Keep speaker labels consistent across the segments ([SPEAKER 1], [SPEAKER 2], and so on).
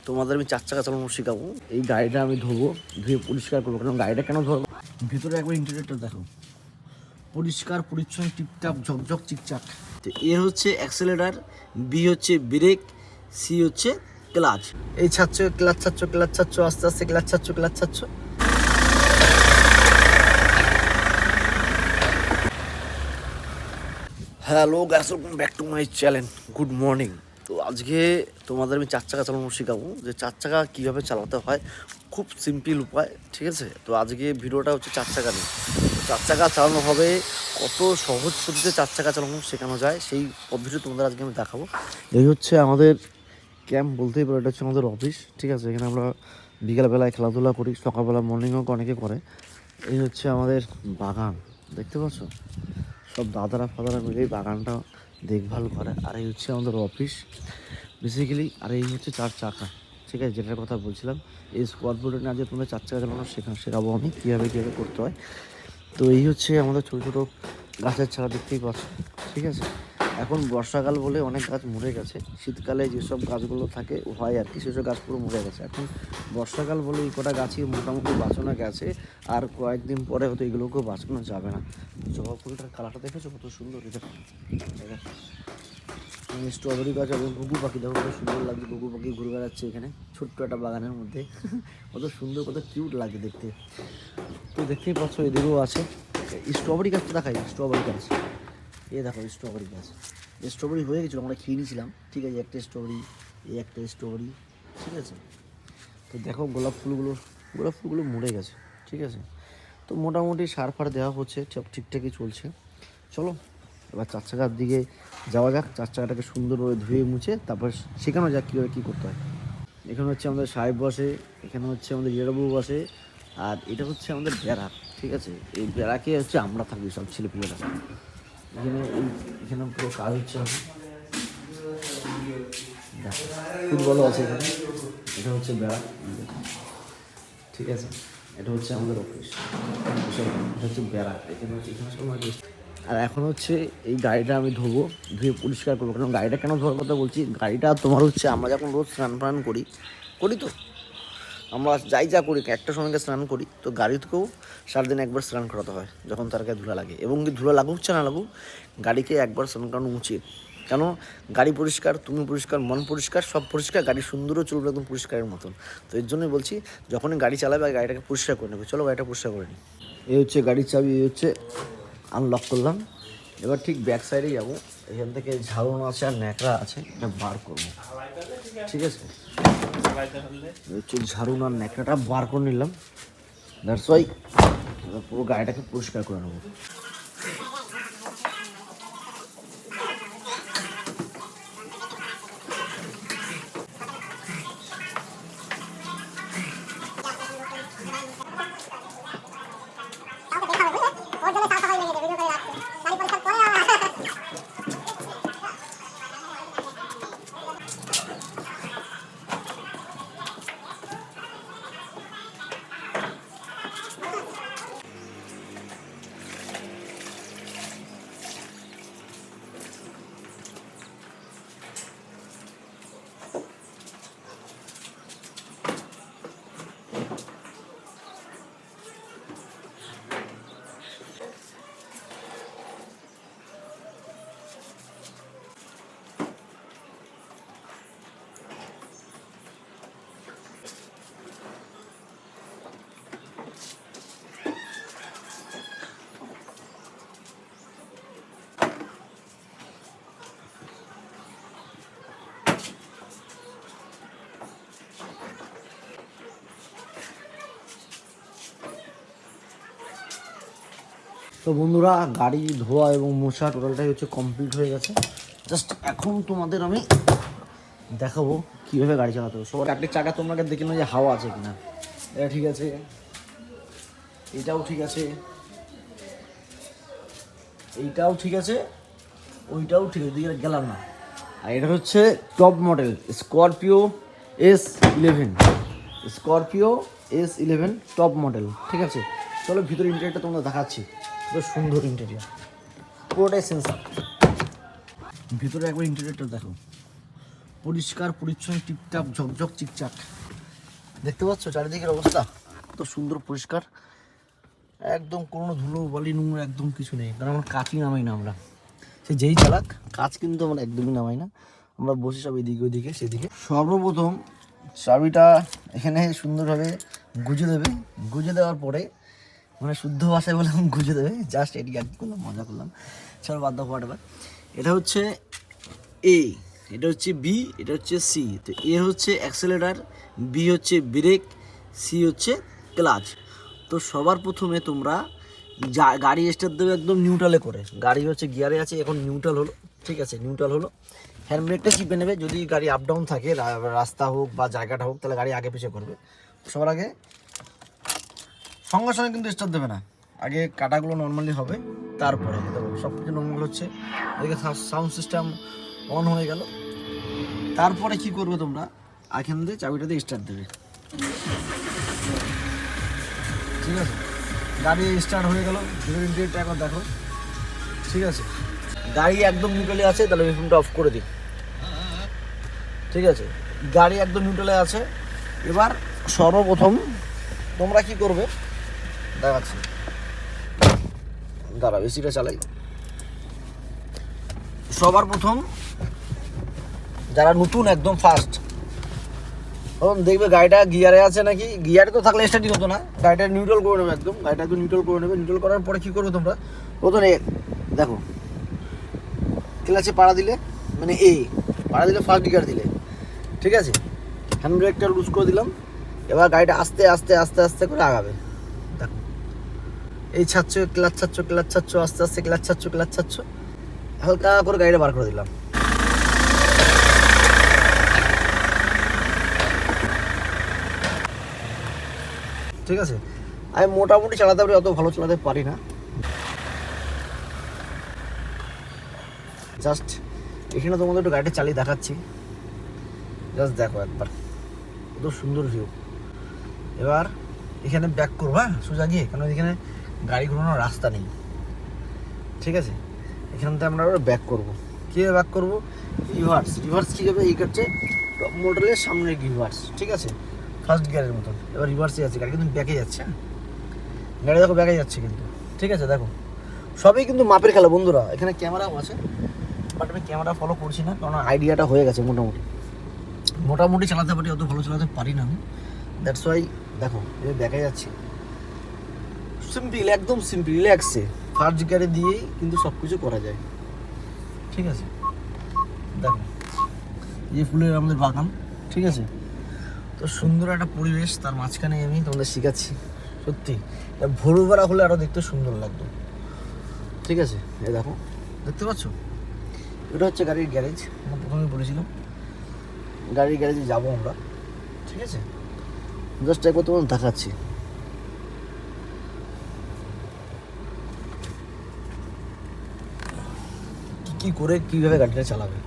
[SPEAKER 1] তোমাদের আমি 4 চাকা চালানো শেখাবো। এই গাড়িটা আমি ধোবো, ধুয়ে পরিষ্কার করবো। কারণ গাড়িটা কেন ধরবো, ভিতরে একবার ইন্টেরিয়রটা দেখো, পরিষ্কার পরিচ্ছন্ন, টিপটাপ ঝকঝক চিকচাক। তো এ হচ্ছে অ্যাক্সেলেটার, বি হচ্ছে ব্রেক, সি হচ্ছে ক্লাচ। এই ছাড়ছো, ক্লাচ ছাড়ছো, ক্লাচ ছাড়ছো, আস্তে আস্তে ক্লাচ ছাড়ছো, ক্লাচ ছাড়ছো। Hello guys, welcome back to my channel. Good morning. তো আজকে তোমাদের আমি 4 চাকা চালানো শেখাবো, যে 4 চাকা কীভাবে চালাতে হয়, খুব সিম্পল উপায়, ঠিক আছে। তো আজকে ভিডিওটা হচ্ছে 4 চাকা নিয়ে। 4 চাকা চালানো হবে, কত সহজ পদ্ধতিতে 4 চাকা চালানো শেখানো যায় সেই পদ্ধতি তোমাদের আজকে আমি দেখাবো। এই হচ্ছে আমাদের ক্যাম্প বলতেই পারো, এটা হচ্ছে আমাদের অফিস, ঠিক আছে। এখানে আমরা বিকালবেলায় খেলাধুলা করি, সকালবেলা মর্নিং ওয়াক অনেকে করে। এই হচ্ছে আমাদের বাগান, দেখতে পাচ্ছ, সব দাদারা ফাদারা মিলে এই বাগানটা দেখভাল করে। আর এই হচ্ছে আমাদের অফিস বেসিক্যালি। আর এই হচ্ছে 4 চাকা, ঠিক আছে, যেটার কথা বলছিলাম। এই স্কোয়ারবোর্ডে না, যে তোমাদের 4 চাকা চালানো শেখাবো আমি কীভাবে করতে হয়। তো এই হচ্ছে আমাদের ছোটো ছোটো গাছের চারা, দেখতেই পাচ্ছ, ঠিক আছে। এখন বর্ষাকাল বলে অনেক গাছ মরে গেছে, শীতকালে যেসব গাছগুলো থাকে হয় আর কি, সেসব গাছ পুরো মরে গেছে। এখন বর্ষাকাল বলে এই কটা গাছই মোটামুটি বাঁচানো গেছে, আর কয়েকদিন পরে হয়তো এগুলোকেও বাঁচানো যাবে না। জবা ফুলটার কালারটা দেখেছো কত সুন্দর, এটা স্ট্রবেরি গাছ এবং ঘুঘু পাখি, দেখো কত সুন্দর লাগছে। ঘুঘু পাখি ঘুরে বেড়াচ্ছে এখানে ছোট্ট একটা বাগানের মধ্যে, কত সুন্দর, কত কিউট লাগে দেখতে। তো দেখতেই পাচ্ছ এদিকেও আছে স্ট্রবেরি গাছটা, দেখাই স্ট্রবেরি গাছ, এ দেখো স্ট্রবেরি গাছ। স্ট্রবেরি হয়ে গেছিলো, আমরা খেয়ে নিয়েছিলাম, ঠিক আছে। একটা স্ট্রবেরি, এই একটা স্ট্রবেরি, ঠিক আছে। তো দেখো গোলাপ ফুলগুলো মরে গেছে, ঠিক আছে। তো মোটামুটি সার ফার দেওয়া হচ্ছে, সব ঠিকঠাকই চলছে। চলো এবার 4 চাকার দিকে যাওয়া যাক। 4 চাকাটাকে সুন্দরভাবে ধুয়ে মুছে তারপর শেখানো যাক কীভাবে কী করতে হয়। এখানে হচ্ছে আমাদের সাহেব বসে, এখানে হচ্ছে আমাদের ইয়েরাবাবু বসে, আর এটা হচ্ছে আমাদের বেড়া, ঠিক আছে। এই বেড়াকে হচ্ছে আমরা থাকি সব ছেলেপিলেরা এখানে। এখানে পুরো কাজ হচ্ছে, ফুটবলও আছে এখানে। এটা হচ্ছে বেড়া, ঠিক আছে। এটা হচ্ছে আমাদের অফিস, এটা হচ্ছে বেড়া, এখানে সময়। আর এখন হচ্ছে এই গাড়িটা আমি ধোবো, ধুয়ে পরিষ্কার করবো। কারণ গাড়িটা কেন ধোয়ার কথা বলছি, গাড়িটা তোমার হচ্ছে আমরা যখন রোজ স্নান ফান করি তো আমরা যাই যা করি একটা সঙ্গে স্নান করি, তো গাড়িতেও সারাদিন একবার স্নান করাতে হয় যখন তার গায়ে ধুলা লাগে। এবং কি ধুলা লাগুক না লাগুক, গাড়িকে একবার স্নান করানো উচিত। কেন, গাড়ি পরিষ্কার, তুমি পরিষ্কার, মন পরিষ্কার, সব পরিষ্কার, গাড়ি সুন্দরও চলবে একদম পরিষ্কারের মতন। তো এর জন্যই বলছি, যখনই গাড়ি চালাবে গাড়িটাকে পরিষ্কার করে নেবে। চলো গাড়িটা পরিষ্কার করে নিই। এই হচ্ছে গাড়ির চাবি, এই হচ্ছে আনলক করলাম। এবার ঠিক ব্যাক সাইডে যাবো, এখান থেকে ঝাড়ুন আছে আর ন্যাকড়া আছে, এটা বার করবো, ঠিক আছে। হচ্ছে ঝাড়ুন আর ন্যাকড়াটা বার করে নিলাম, দ্যাটস ওয়াই পুরো গাড়িটাকে পরিষ্কার করে নেবো। তো বন্ধুরা, গাড়ি ধোয়া এবং মোছা টোটালটাই হচ্ছে কমপ্লিট হয়ে গেছে। জাস্ট এখন তোমাদের আমি দেখাবো কীভাবে গাড়ি চালাতে হবে। সবার চারটে চাকা তোমাকে দেখে নাও যে হাওয়া আছে কিনা, এটা ঠিক আছে, এটাও ঠিক আছে, এইটাও ঠিক আছে, ওইটাও ঠিক আছে, দিকে গেলাম না। আর এটা হচ্ছে top model Scorpio S11, Scorpio S11 top model, ঠিক আছে। চলো ভিতরে ইন্টেরিয়রটা তোমরা দেখাচ্ছি, খুব সুন্দর ইন্টেরিয়র, পুরোটাই সেন্সার। ভিতরে একবার ইন্টেরিয়রটা দেখো, পরিষ্কার পরিচ্ছন্ন, টিপটাপ, ঝকঝক, চিকচাক। দেখতে পাচ্ছ চারিদিকের অবস্থা কত সুন্দর, পরিষ্কার একদম, কোনো ধুলো বালি নোংরা একদম কিছু নেই। কারণ আমরা কাচই নামাই না, আমরা সে যেই চালাক কাজ কিন্তু আমরা একদমই নামাই না, আমরা বসি সব এদিকে ওইদিকে সেদিকে। সর্বপ্রথম চাবিটা এখানে সুন্দরভাবে গুজে দেবে, গুজে দেওয়ার পরে মানে শুদ্ধ ভাষায় বললাম গুজে দেবে, জাস্ট এটি আর কি করলাম, মজা করলাম, চলো বাদ দাও হোয়াটএভার। এটা হচ্ছে এ, এটা হচ্ছে বি, এটা হচ্ছে সি। তো এ হচ্ছে অ্যাক্সেলেটার, বি হচ্ছে ব্রেক, সি হচ্ছে ক্লাচ। তো সবার প্রথমে তোমরা গাড়ি স্টার্ট দেবে একদম নিউট্রালে করে। গাড়ি হচ্ছে গিয়ারে আছে, এখন নিউট্রাল হলো, ঠিক আছে, নিউট্রাল হলো। হ্যান্ড ব্রেকটা চিপে নেবে, যদি গাড়ি আপ ডাউন থাকে, রাস্তা হোক বা জায়গাটা হোক, তাহলে গাড়ি আগে পিছিয়ে করবে। সবার আগে সঙ্গে সঙ্গে কিন্তু স্টার্ট দেবে না, আগে কাটাগুলো নর্মালি হবে, তারপরে দেখো সব কিছু নর্মাল হচ্ছে, এদিকে সাউন্ড সিস্টেম অন হয়ে গেল। তারপরে কি করবে তোমরা, এখান দিয়ে চাবিটা দিয়ে স্টার্ট দেবে, ঠিক আছে। গাড়ি স্টার্ট হয়ে গেল, ইন্ডিকেটরটা একবার দেখো, ঠিক আছে। গাড়ি একদম নিউট্রালে আছে, তাহলে ফোনটা অফ করে দিই, ঠিক আছে। গাড়ি একদম নিউট্রালে আছে। এবার সর্বপ্রথম তোমরা কি করবে দেখাচ্ছি, দাঁড়া এসিটা চালাই। সবার প্রথম যারা নতুন একদম ফার্স্ট, তখন দেখবে গাড়িটা গিয়ারে আছে নাকি, গিয়ারে তো থাকলে স্টার্টই হতো না, গাড়িটা নিউট্রাল করে নেবে একদম, গাড়িটা একদম নিউট্রাল করে নেবে। নিউট্রাল করার পরে কী করবে তোমরা, প্রথমে দেখো ক্লাচে পাড়া দিলে, মানে পাড়া দিলে ফার্স্ট গিয়ার দিলে, ঠিক আছে। হ্যান্ড ব্রেকটা লুজ করে দিলাম। এবার গাড়িটা আস্তে আস্তে আস্তে আস্তে করে আগাবে, দেখো এই ছাড়ছ, ক্লাচ ছাড়ছ, ক্লাচ ছাড়ছ, আস্তে আস্তে ক্লাচ ছাড়ছ, ক্লাচ ছাড়ছ, হালকা করে গাড়িটা বার করে দিলাম, ঠিক আছে। আমি মোটামুটি চালাতে পারি, অত ভালো চালাতে পারি না। জাস্ট এখানে তোমাদের একটু গাড়িটা চালিয়ে দেখাচ্ছি, জাস্ট দেখো একবার, কত সুন্দর ভিউ। এবার এখানে ব্যাক করবো, হ্যাঁ সোজা গিয়ে, কারণ এখানে গাড়ি ঘোরানোর রাস্তা নেই, ঠিক আছে। এখান থেকে আমরা ব্যাক করবো। কীভাবে ব্যাক করবো, রিভার্স কী হবে, এই হচ্ছে মোটরের সামনের রিভার্স, ঠিক আছে, ফার্স্ট গিয়ারের মতন। এবার রিভার্সে যাচ্ছে গাড়ি, কিন্তু ব্যাকে যাচ্ছে, হ্যাঁ গাড়ি দেখো ব্যাকে যাচ্ছে কিন্তু, ঠিক আছে। দেখো সবই কিন্তু মাপের খেলা বন্ধুরা, এখানে ক্যামেরাও আছে, বাট আমি ক্যামেরা ফলো করছি না, কারণ আইডিয়াটা হয়ে গেছে মোটামুটি চালাতে পারি, অত ভালো চালাতে পারি না আমি, দ্যাটস ওয়াই। দেখো এবার ব্যাকে যাচ্ছি, সিম্পল, একদম সিম্পল, রিল্যাক্সে ফার্স্ট গিয়ারে দিয়েই কিন্তু সব কিছু করা যায়, ঠিক আছে। দেখো এই ফুলের আমাদের বাগান, ঠিক আছে, তো সুন্দর একটা পরিবেশ, তার মাঝখানে আমি তোমাদের শেখাচ্ছি। সত্যি ভোরবেলা হলে আরও দেখতে সুন্দর লাগতো, ঠিক আছে। এই দেখো দেখতে পাচ্ছ, এটা হচ্ছে গাড়ির গ্যারেজ, আমরা প্রথমেই বলেছিলাম গাড়ির গ্যারেজে যাবো আমরা, ঠিক আছে। জাস্ট একবার তোমার দেখাচ্ছি, কী করে কীভাবে গাড়িটা চালাবে,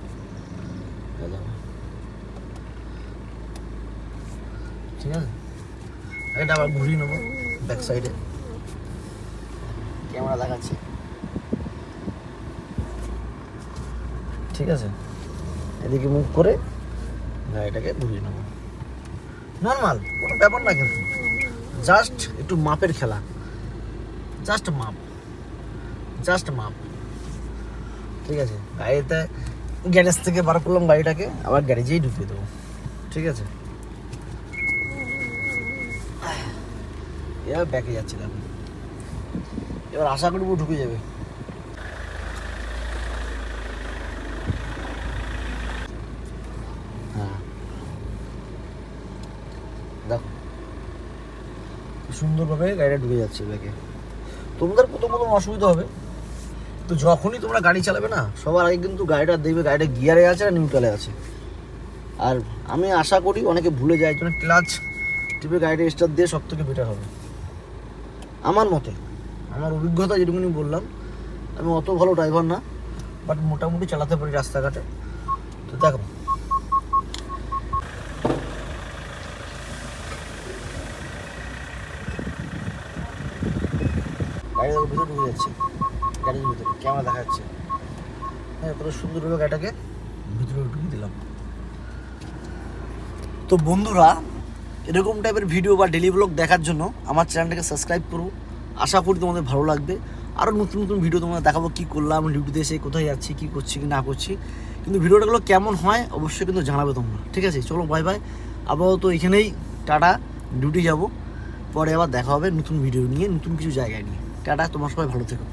[SPEAKER 1] ঠিক আছে। এটা আবার ঘুরিয়ে নেবো ব্যাক সাইডে, ক্যামেরা দেখাচ্ছি, ঠিক আছে। এদিকে মুভ করে গাড়িটাকে ঘুরিয়ে নেবো, নর্মাল কোনো ব্যাপার না, কিন্তু জাস্ট একটু মাপের খেলা, জাস্ট মাপ, ঠিক আছে। গাড়িতে গ্যারেজ থেকে বার করলাম গাড়িটাকে, আবার গ্যারেজেই ঢুকিয়ে দেবো, ঠিক আছে। এবার ব্যাকে যাচ্ছিলাম, এবার আশা করবো ঢুকে যাবে। হ্যাঁ দেখো সুন্দরভাবে গাড়িটা ঢুকে যাচ্ছে ব্যাকে। তোমাদের প্রথম অসুবিধা হবে, তো যখনই তোমরা গাড়ি চালাবে না, সবার আগে কিন্তু গাড়িটা দেখবে গাড়িটা গিয়ারে আছে না নিউট্রালে আছে। আর আমি আশা করি অনেকে ভুলে যায়, জন্য ক্লাচ টিপে গাড়িটা স্টার্ট দিয়ে সব থেকে বেটার হবে আমার মতে, আমার অভিজ্ঞতা যেটুকুনি বললাম। আমি অত ভালো ড্রাইভার না, বাট মোটামুটি চালাতে পারি রাস্তাঘাটে। তো দেখো গাড়ি ভিতরে ঢুকে যাচ্ছে, গাড়ির ভিতরে ক্যামেরা দেখা যাচ্ছে, হ্যাঁ কত সুন্দরভাবে গাড়িটাকে ভিতরে ঢুকে দিলাম, তো বন্ধুরা, এরকম টাইপের ভিডিও বা ডেলি ব্লগ দেখার জন্য আমার চ্যানেলটাকে সাবস্ক্রাইব করো। আশা করি তোমাদের ভালো লাগবে। আরও নতুন নতুন ভিডিও তোমাদের দেখাবো, কী করলাম ডিউটিতে এসে, কোথায় যাচ্ছি, কী করছি কি না করছি। কিন্তু ভিডিওটাগুলো কেমন হয় অবশ্যই কিন্তু জানাবে তোমরা, ঠিক আছে? চলো বাই বাই, আপাতত এখানেই টাটা, ডিউটি যাব, পরে আবার দেখা হবে নতুন ভিডিও নিয়ে, নতুন কিছু জায়গায় নিয়ে। টাটা, তোমার সবাই ভালো থেকো।